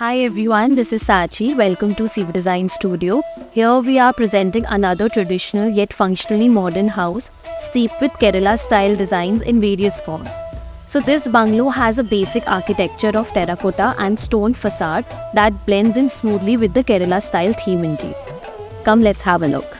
Hi everyone, this is Sachi. Welcome to CeeBeeDesignStudio. Here we are presenting another traditional yet functionally modern house steeped with Kerala style designs in various forms. So this bungalow has a basic architecture of terracotta and stone facade that blends in smoothly with the Kerala style theme indeed. Come, let's have a look.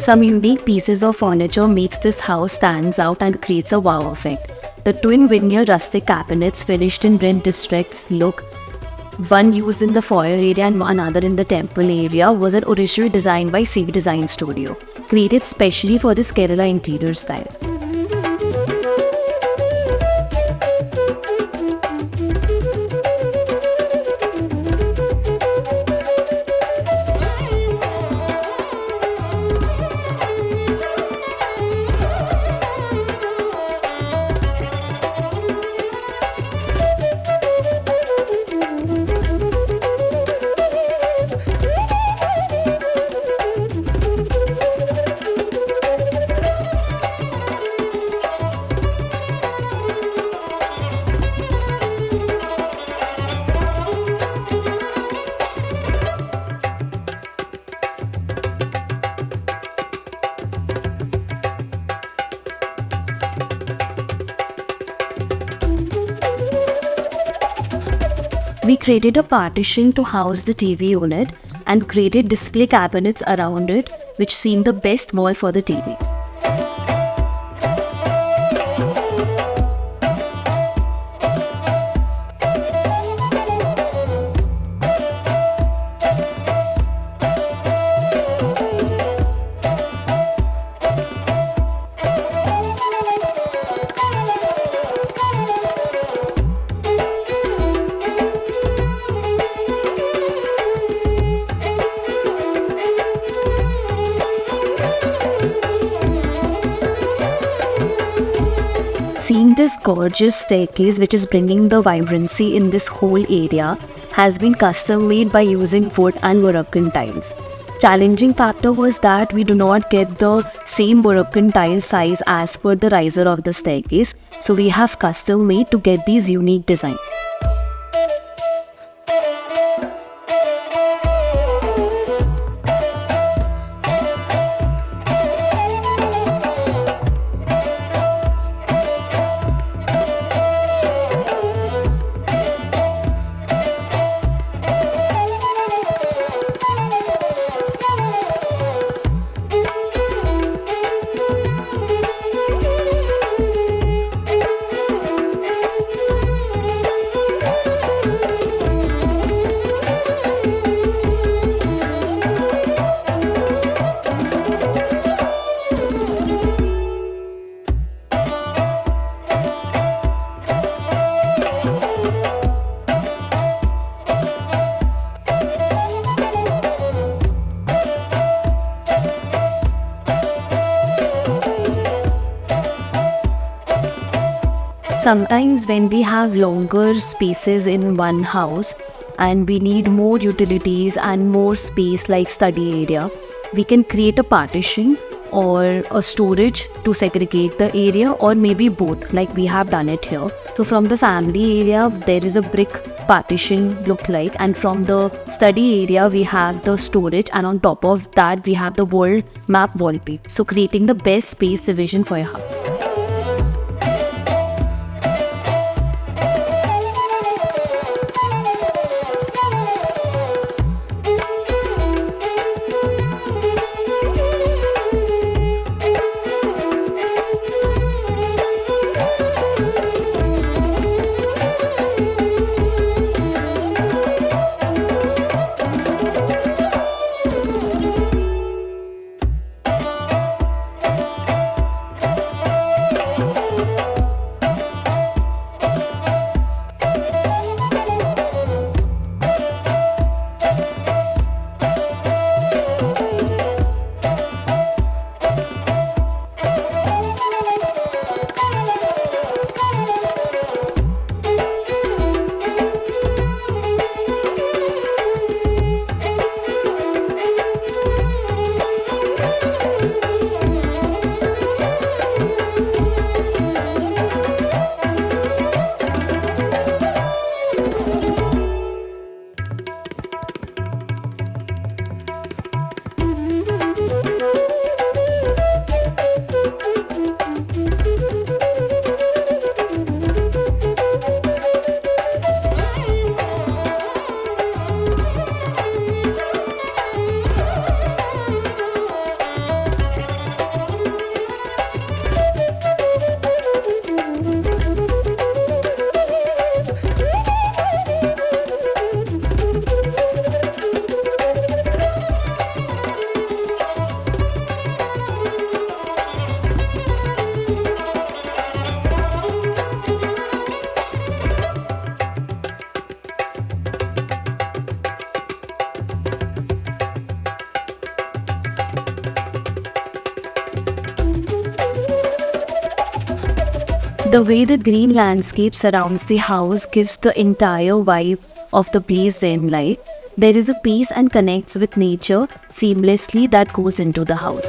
Some unique pieces of furniture makes this house stands out and creates a wow effect. The twin veneer rustic cabinets finished in red districts look, one used in the foyer area and another in the temple area, was an original design by CeeBeeDesignStudio, created specially for this Kerala interior style. We created a partition to house the TV unit and created display cabinets around it, which seemed the best wall for the TV. Seeing this gorgeous staircase, which is bringing the vibrancy in this whole area, has been custom made by using wood and Moroccan tiles. Challenging factor was that we do not get the same Moroccan tile size as per the riser of the staircase, so we have custom made to get these unique designs. sometimes when we have longer spaces in one house and we need more utilities and more space like study area, we can create a partition or a storage to segregate the area, or maybe both, like we have done it here. So from the family area there is a brick partition look like, and from the study area we have the storage, and on top of that we have the world map wallpaper. So creating the best space division for your house. The way the green landscape surrounds the house gives the entire vibe of the place zen like. There is a peace and connects with nature seamlessly that goes into the house.